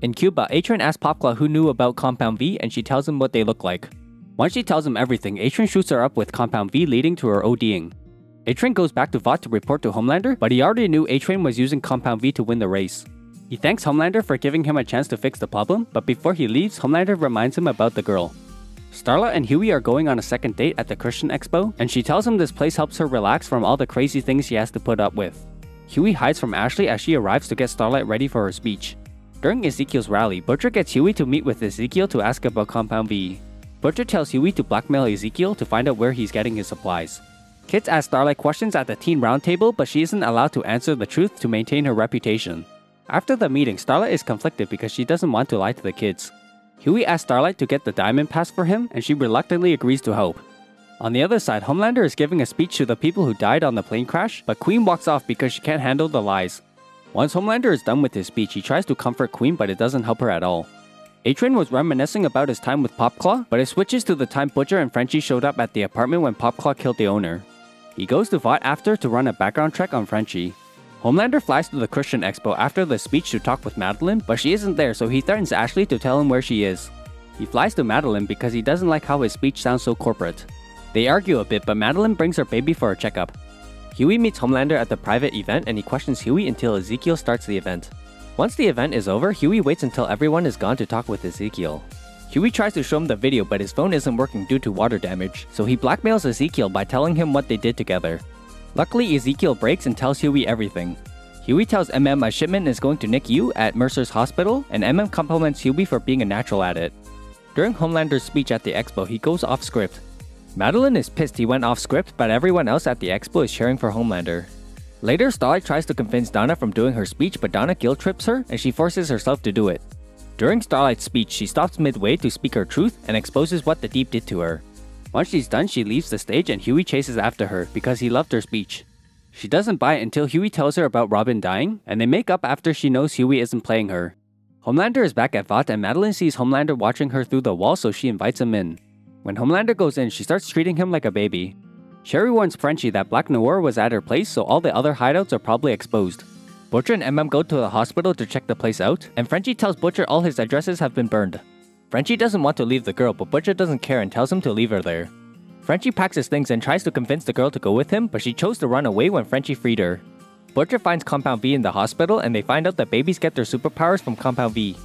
In Cuba, A-Train asks Popclaw who knew about Compound V and she tells him what they look like. Once she tells him everything, A-Train shoots her up with Compound V, leading to her ODing. A-Train goes back to Vought to report to Homelander, but he already knew A-Train was using Compound V to win the race. He thanks Homelander for giving him a chance to fix the problem, but before he leaves, Homelander reminds him about the girl. Starla and Huey are going on a second date at the Christian Expo, and she tells him this place helps her relax from all the crazy things she has to put up with. Huey hides from Ashley as she arrives to get Starlight ready for her speech. During Ezekiel's rally, Butcher gets Huey to meet with Ezekiel to ask about Compound V. Butcher tells Huey to blackmail Ezekiel to find out where he's getting his supplies. Kids ask Starlight questions at the teen roundtable, but she isn't allowed to answer the truth to maintain her reputation. After the meeting, Starlight is conflicted because she doesn't want to lie to the kids. Huey asks Starlight to get the diamond pass for him, and she reluctantly agrees to help. On the other side, Homelander is giving a speech to the people who died on the plane crash, but Queen walks off because she can't handle the lies. Once Homelander is done with his speech, he tries to comfort Queen, but it doesn't help her at all. A-Train was reminiscing about his time with Popclaw, but it switches to the time Butcher and Frenchie showed up at the apartment when Popclaw killed the owner. He goes to Vought after to run a background check on Frenchie. Homelander flies to the Christian Expo after the speech to talk with Madeline, but she isn't there, so he threatens Ashley to tell him where she is. He flies to Madeline because he doesn't like how his speech sounds so corporate. They argue a bit, but Madeline brings her baby for a checkup. Huey meets Homelander at the private event and he questions Huey until Ezekiel starts the event. Once the event is over, Huey waits until everyone is gone to talk with Ezekiel. Huey tries to show him the video, but his phone isn't working due to water damage, so he blackmails Ezekiel by telling him what they did together. Luckily, Ezekiel breaks and tells Huey everything. Huey tells MM a shipment is going to NICU at Mercer's hospital, and MM compliments Huey for being a natural at it. During Homelander's speech at the expo, he goes off script. Madeline is pissed he went off script, but everyone else at the expo is cheering for Homelander. Later, Starlight tries to convince Donna from doing her speech, but Donna guilt trips her, and she forces herself to do it. During Starlight's speech, she stops midway to speak her truth and exposes what the Deep did to her. Once she's done, she leaves the stage and Huey chases after her because he loved her speech. She doesn't buy it until Huey tells her about Robin dying, and they make up after she knows Huey isn't playing her. Homelander is back at Vought and Madeline sees Homelander watching her through the wall, so she invites him in. When Homelander goes in, she starts treating him like a baby. Sherry warns Frenchie that Black Noir was at her place, so all the other hideouts are probably exposed. Butcher and MM go to the hospital to check the place out, and Frenchie tells Butcher all his addresses have been burned. Frenchie doesn't want to leave the girl, but Butcher doesn't care and tells him to leave her there. Frenchie packs his things and tries to convince the girl to go with him, but she chose to run away when Frenchie freed her. Butcher finds Compound V in the hospital, and they find out that babies get their superpowers from Compound V.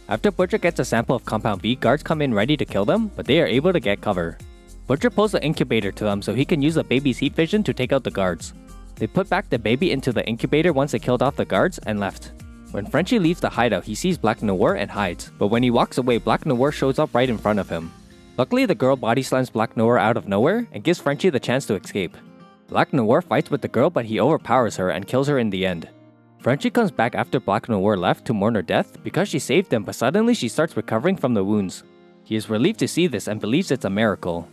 After Butcher gets a sample of Compound V, guards come in ready to kill them, but they are able to get cover. Butcher pulls the incubator to them so he can use the baby's heat vision to take out the guards. They put back the baby into the incubator once they killed off the guards and left. When Frenchie leaves the hideout, he sees Black Noir and hides, but when he walks away, Black Noir shows up right in front of him. Luckily, the girl body slams Black Noir out of nowhere and gives Frenchie the chance to escape. Black Noir fights with the girl, but he overpowers her and kills her in the end. Frenchie comes back after Black Noir left to mourn her death because she saved him, but suddenly she starts recovering from the wounds. He is relieved to see this and believes it's a miracle.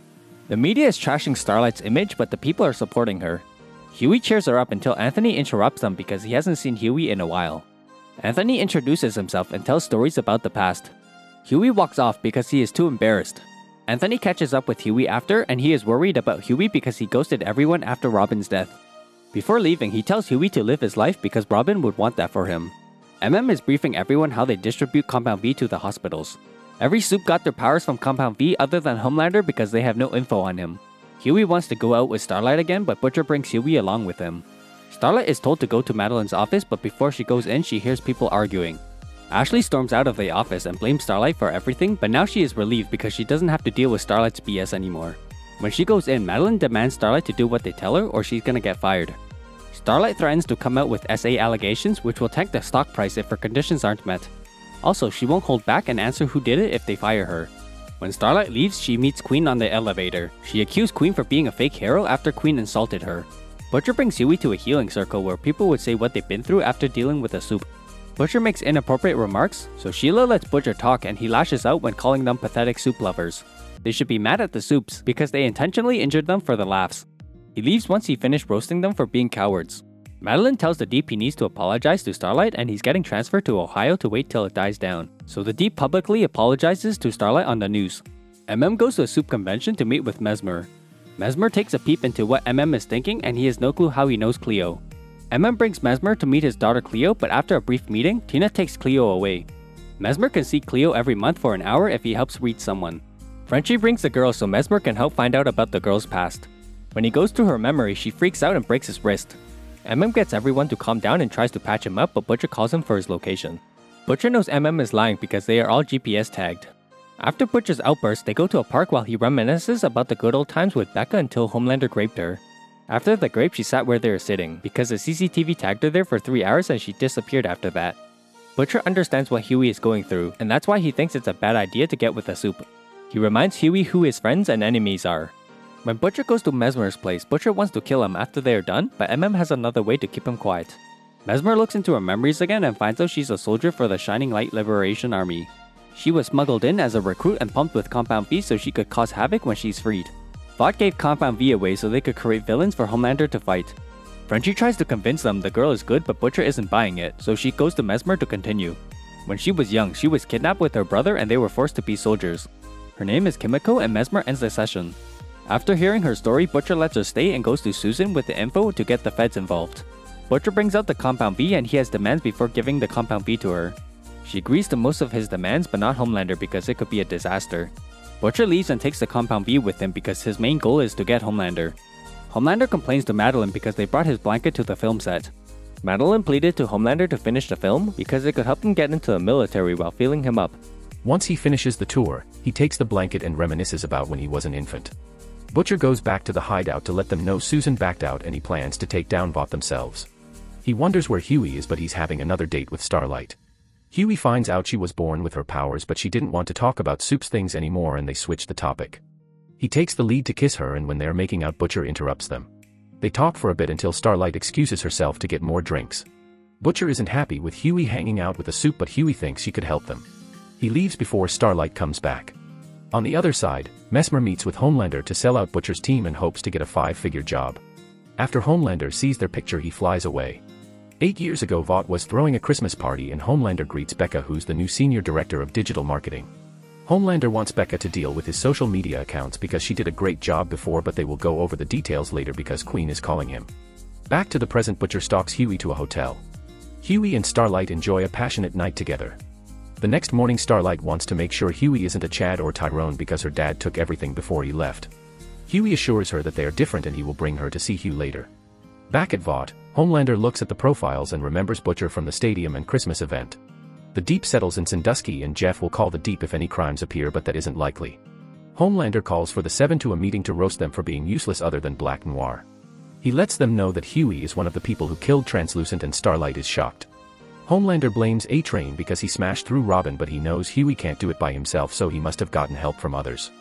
The media is trashing Starlight's image, but the people are supporting her. Huey cheers her up until Anthony interrupts them because he hasn't seen Huey in a while. Anthony introduces himself and tells stories about the past. Huey walks off because he is too embarrassed. Anthony catches up with Huey after, and he is worried about Huey because he ghosted everyone after Robin's death. Before leaving, he tells Huey to live his life because Robin would want that for him. MM is briefing everyone how they distribute Compound V to the hospitals. Every soup got their powers from Compound V other than Homelander because they have no info on him. Huey wants to go out with Starlight again, but Butcher brings Huey along with him. Starlight is told to go to Madeline's office, but before she goes in, she hears people arguing. Ashley storms out of the office and blames Starlight for everything, but now she is relieved because she doesn't have to deal with Starlight's BS anymore. When she goes in, Madeline demands Starlight to do what they tell her or she's gonna get fired. Starlight threatens to come out with SA allegations, which will tank the stock price if her conditions aren't met. Also, she won't hold back and answer who did it if they fire her. When Starlight leaves, she meets Queen on the elevator. She accused Queen for being a fake hero after Queen insulted her. Butcher brings Huey to a healing circle where people would say what they've been through after dealing with a soup. Butcher makes inappropriate remarks, so Sheila lets Butcher talk and he lashes out when calling them pathetic soup lovers. They should be mad at the soups because they intentionally injured them for the laughs. He leaves once he finished roasting them for being cowards. Madeline tells the Deep he needs to apologize to Starlight and he's getting transferred to Ohio to wait till it dies down. So the Deep publicly apologizes to Starlight on the news. MM goes to a soup convention to meet with Mesmer. Mesmer takes a peep into what MM is thinking and he has no clue how he knows Cleo. MM brings Mesmer to meet his daughter Cleo, but after a brief meeting, Tina takes Cleo away. Mesmer can see Cleo every month for an hour if he helps reach someone. Frenchie brings the girl so Mesmer can help find out about the girl's past. When he goes through her memory, she freaks out and breaks his wrist. Gets everyone to calm down and tries to patch him up, but Butcher calls him for his location. Butcher knows is lying because they are all GPS tagged. After Butcher's outburst, they go to a park while he reminisces about the good old times with Becca until Homelander graped her. After the grape, she sat where they were sitting, because the CCTV tagged her there for 3 hours and she disappeared after that. Butcher understands what Huey is going through, and that's why he thinks it's a bad idea to get with the soup. He reminds Huey who his friends and enemies are. When Butcher goes to Mesmer's place, Butcher wants to kill him after they are done, but has another way to keep him quiet. Mesmer looks into her memories again and finds out she's a soldier for the Shining Light Liberation Army. She was smuggled in as a recruit and pumped with Compound V so she could cause havoc when she's freed. Vought gave Compound V away so they could create villains for Homelander to fight. Frenchie tries to convince them the girl is good, but Butcher isn't buying it, so she goes to Mesmer to continue. When she was young, she was kidnapped with her brother and they were forced to be soldiers. Her name is Kimiko and Mesmer ends the session. After hearing her story, Butcher lets her stay and goes to Susan with the info to get the feds involved. Butcher brings out the Compound V and he has demands before giving the Compound V to her. She agrees to most of his demands but not Homelander because it could be a disaster. Butcher leaves and takes the Compound V with him because his main goal is to get Homelander. Homelander complains to Madeline because they brought his blanket to the film set. Madeline pleaded to Homelander to finish the film because it could help him get into the military while feeling him up. Once he finishes the tour, he takes the blanket and reminisces about when he was an infant. Butcher goes back to the hideout to let them know Susan backed out and he plans to take down Vought themselves. He wonders where Huey is, but he's having another date with Starlight. Huey finds out she was born with her powers, but she didn't want to talk about Soup's things anymore and they switch the topic. He takes the lead to kiss her and when they're making out, Butcher interrupts them. They talk for a bit until Starlight excuses herself to get more drinks. Butcher isn't happy with Huey hanging out with the Soup, but Huey thinks she could help them. He leaves before Starlight comes back. On the other side, Mesmer meets with Homelander to sell out Butcher's team and hopes to get a 5-figure job. After Homelander sees their picture, he flies away. 8 years ago, Vought was throwing a Christmas party and Homelander greets Becca, who's the new senior director of digital marketing. Homelander wants Becca to deal with his social media accounts because she did a great job before, but they will go over the details later because Queen is calling him. Back to the present, Butcher stalks Huey to a hotel. Huey and Starlight enjoy a passionate night together. The next morning, Starlight wants to make sure Huey isn't a Chad or Tyrone because her dad took everything before he left. Huey assures her that they are different and he will bring her to see Hugh later. Back at Vought, Homelander looks at the profiles and remembers Butcher from the stadium and Christmas event. The Deep settles in Sandusky and Jeff will call the Deep if any crimes appear, but that isn't likely. Homelander calls for the 7 to a meeting to roast them for being useless other than Black Noir. He lets them know that Huey is one of the people who killed Translucent and Starlight is shocked. Homelander blames A-Train because he smashed through Robin, but he knows Huey can't do it by himself, so he must have gotten help from others.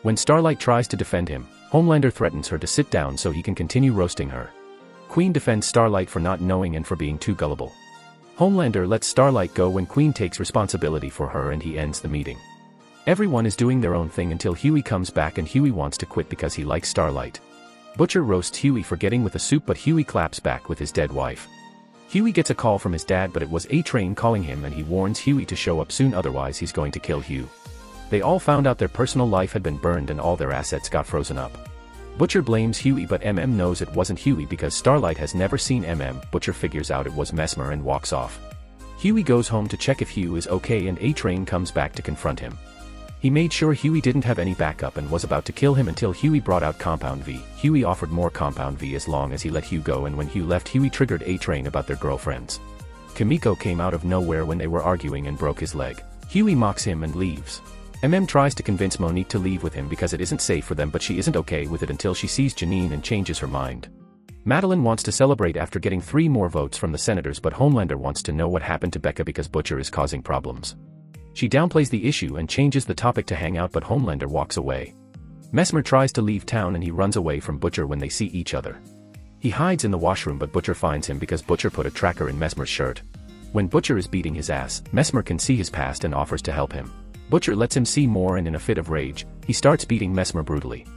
When Starlight tries to defend him, Homelander threatens her to sit down so he can continue roasting her. Queen defends Starlight for not knowing and for being too gullible. Homelander lets Starlight go when Queen takes responsibility for her and he ends the meeting. Everyone is doing their own thing until Huey comes back and Huey wants to quit because he likes Starlight. Butcher roasts Huey for getting with the Soup, but Huey claps back with his dead wife. Huey gets a call from his dad, but it was A-Train calling him and he warns Huey to show up soon, otherwise he's going to kill Hugh. They all found out their personal life had been burned and all their assets got frozen up. Butcher blames Huey, but knows it wasn't Huey because Starlight has never seen Butcher figures out it was Mesmer and walks off. Huey goes home to check if Hugh is okay and A-Train comes back to confront him. He made sure Huey didn't have any backup and was about to kill him until Huey brought out Compound V. Huey offered more Compound V as long as he let Hugh go, and when Hugh left, Huey triggered A-Train about their girlfriends. Kimiko came out of nowhere when they were arguing and broke his leg. Huey mocks him and leaves. Tries to convince Monique to leave with him because it isn't safe for them, but she isn't okay with it until she sees Janine and changes her mind. Madeline wants to celebrate after getting 3 more votes from the senators, but Homelander wants to know what happened to Becca because Butcher is causing problems. She downplays the issue and changes the topic to hang out, but Homelander walks away. Mesmer tries to leave town and he runs away from Butcher when they see each other. He hides in the washroom, but Butcher finds him because Butcher put a tracker in Mesmer's shirt. When Butcher is beating his ass, Mesmer can see his past and offers to help him. Butcher lets him see more and in a fit of rage, he starts beating Mesmer brutally.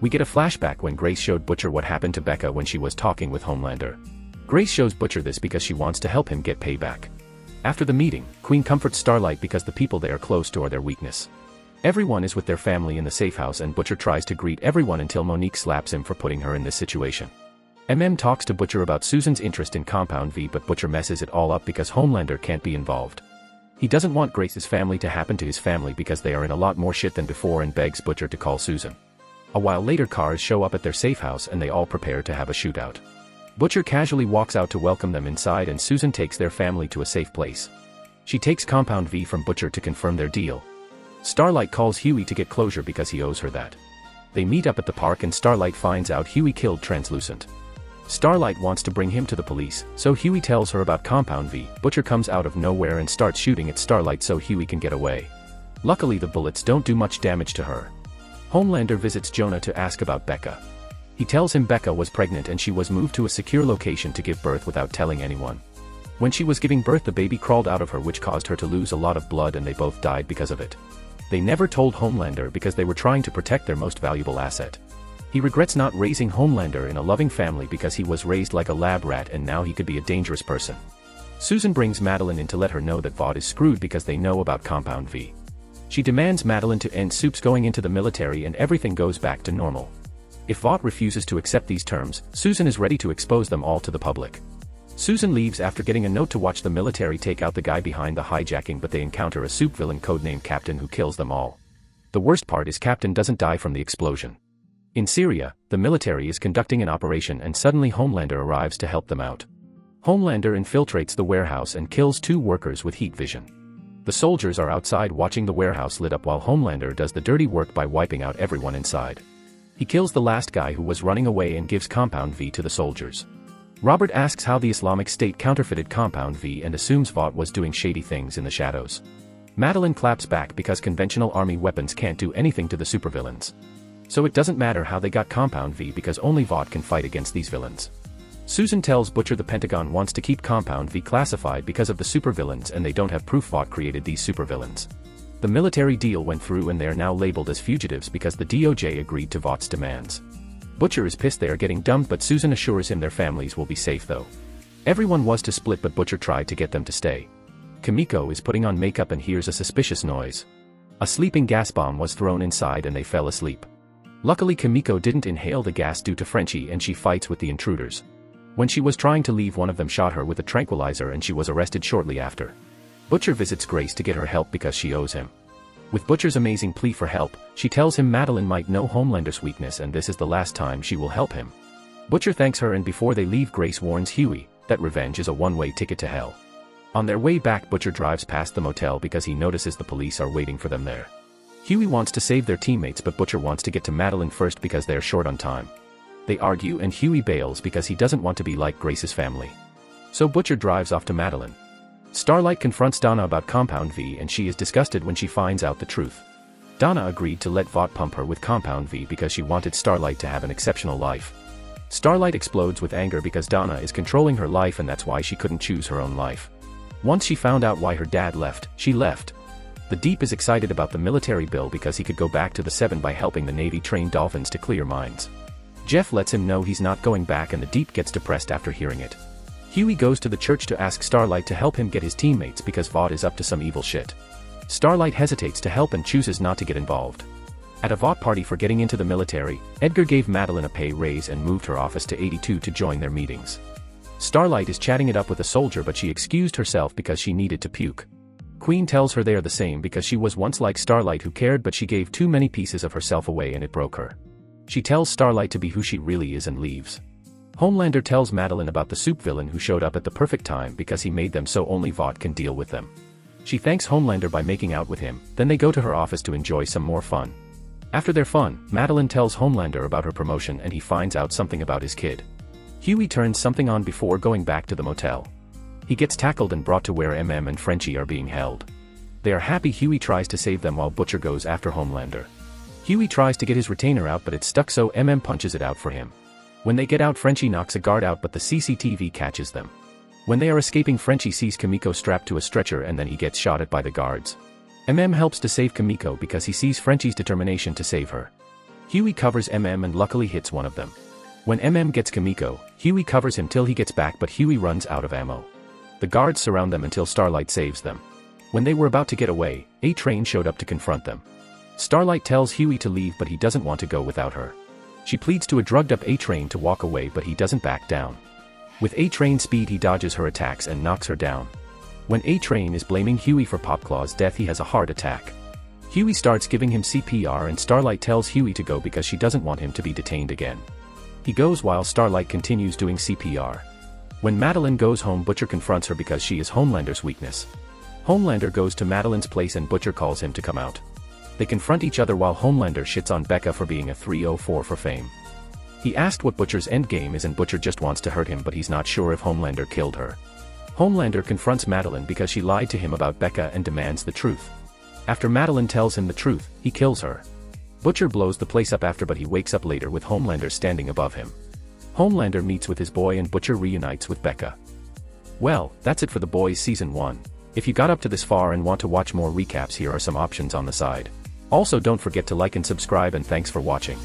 We get a flashback when Grace showed Butcher what happened to Becca when she was talking with Homelander. Grace shows Butcher this because she wants to help him get payback. After the meeting, Queen comforts Starlight because the people they are close to are their weakness. Everyone is with their family in the safe house and Butcher tries to greet everyone until Monique slaps him for putting her in this situation. Talks to Butcher about Susan's interest in Compound V, but Butcher messes it all up because Homelander can't be involved. He doesn't want Grace's family to happen to his family because they are in a lot more shit than before and begs Butcher to call Susan. A while later, cars show up at their safe house and they all prepare to have a shootout. Butcher casually walks out to welcome them inside and Susan takes their family to a safe place. She takes Compound V from Butcher to confirm their deal. Starlight calls Huey to get closure because he owes her that. They meet up at the park and Starlight finds out Huey killed Translucent. Starlight wants to bring him to the police, so Huey tells her about Compound V. Butcher comes out of nowhere and starts shooting at Starlight so Huey can get away. Luckily the bullets don't do much damage to her. Homelander visits Jonah to ask about Becca. He tells him Becca was pregnant and she was moved to a secure location to give birth without telling anyone. When she was giving birth, the baby crawled out of her, which caused her to lose a lot of blood, and they both died because of it. They never told Homelander because they were trying to protect their most valuable asset. He regrets not raising Homelander in a loving family because he was raised like a lab rat and now he could be a dangerous person. Susan brings Madeline in to let her know that Vought is screwed because they know about Compound V. She demands Madeline to end Supes going into the military and everything goes back to normal. If Vought refuses to accept these terms, Susan is ready to expose them all to the public. Susan leaves after getting a note to watch the military take out the guy behind the hijacking, but they encounter a Supe villain codenamed Captain who kills them all. The worst part is Captain doesn't die from the explosion. In Syria, the military is conducting an operation and suddenly Homelander arrives to help them out. Homelander infiltrates the warehouse and kills 2 workers with heat vision. The soldiers are outside watching the warehouse lit up while Homelander does the dirty work by wiping out everyone inside. He kills the last guy who was running away and gives Compound V to the soldiers. Robert asks how the Islamic State counterfeited Compound V and assumes Vought was doing shady things in the shadows. Madeline claps back because conventional army weapons can't do anything to the supervillains. So it doesn't matter how they got Compound V because only Vought can fight against these villains. Susan tells Butcher the Pentagon wants to keep Compound V classified because of the supervillains and they don't have proof Vought created these supervillains. The military deal went through and they are now labeled as fugitives because the DOJ agreed to Vaught's demands. Butcher is pissed they are getting dumped, but Susan assures him their families will be safe though. Everyone was to split but Butcher tried to get them to stay. Kimiko is putting on makeup and hears a suspicious noise. A sleeping gas bomb was thrown inside and they fell asleep. Luckily Kimiko didn't inhale the gas due to Frenchie and she fights with the intruders. When she was trying to leave, one of them shot her with a tranquilizer and she was arrested shortly after. Butcher visits Grace to get her help because she owes him. With Butcher's amazing plea for help, she tells him Madeline might know Homelander's weakness and this is the last time she will help him. Butcher thanks her and before they leave Grace warns Huey that revenge is a one-way ticket to hell. On their way back, Butcher drives past the motel because he notices the police are waiting for them there. Huey wants to save their teammates but Butcher wants to get to Madeline first because they are short on time. They argue and Huey bails because he doesn't want to be like Grace's family. So Butcher drives off to Madeline. Starlight confronts Donna about Compound V and she is disgusted when she finds out the truth. Donna agreed to let Vought pump her with Compound V because she wanted Starlight to have an exceptional life. Starlight explodes with anger because Donna is controlling her life and that's why she couldn't choose her own life. Once she found out why her dad left, she left. The Deep is excited about the military bill because he could go back to the 7 by helping the Navy train dolphins to clear mines. Jeff lets him know he's not going back and the Deep gets depressed after hearing it. Huey goes to the church to ask Starlight to help him get his teammates because Vought is up to some evil shit. Starlight hesitates to help and chooses not to get involved. At a Vought party for getting into the military, Edgar gave Madeline a pay raise and moved her office to 82 to join their meetings. Starlight is chatting it up with a soldier but she excused herself because she needed to puke. Queen tells her they are the same because she was once like Starlight who cared but she gave too many pieces of herself away and it broke her. She tells Starlight to be who she really is and leaves. Homelander tells Madeline about the Supe villain who showed up at the perfect time because he made them so only Vought can deal with them. She thanks Homelander by making out with him, then they go to her office to enjoy some more fun. After their fun, Madeline tells Homelander about her promotion and he finds out something about his kid. Huey turns something on before going back to the motel. He gets tackled and brought to where MM and Frenchie are being held. They are happy Huey tries to save them while Butcher goes after Homelander. Huey tries to get his retainer out but it's stuck so MM punches it out for him. When they get out, Frenchie knocks a guard out but the CCTV catches them. When they are escaping, Frenchie sees Kimiko strapped to a stretcher and then he gets shot at by the guards. MM helps to save Kimiko because he sees Frenchie's determination to save her. Huey covers MM and luckily hits one of them. When MM gets Kimiko, Huey covers him till he gets back but Huey runs out of ammo. The guards surround them until Starlight saves them. When they were about to get away, A-Train showed up to confront them. Starlight tells Huey to leave but he doesn't want to go without her. She pleads to a drugged-up A-Train to walk away but he doesn't back down. With A-Train speed he dodges her attacks and knocks her down. When A-Train is blaming Huey for Popclaw's death, he has a heart attack. Huey starts giving him CPR and Starlight tells Huey to go because she doesn't want him to be detained again. He goes while Starlight continues doing CPR. When Madeline goes home, Butcher confronts her because she is Homelander's weakness. Homelander goes to Madeline's place and Butcher calls him to come out. They confront each other while Homelander shits on Becca for being a 304 for fame. He asked what Butcher's endgame is and Butcher just wants to hurt him, but he's not sure if Homelander killed her. Homelander confronts Madeline because she lied to him about Becca and demands the truth. After Madeline tells him the truth, he kills her. Butcher blows the place up after, but he wakes up later with Homelander standing above him. Homelander meets with his boy and Butcher reunites with Becca. Well, that's it for The Boys Season 1. If you got up to this far and want to watch more recaps, here are some options on the side. Also, don't forget to like and subscribe, and thanks for watching.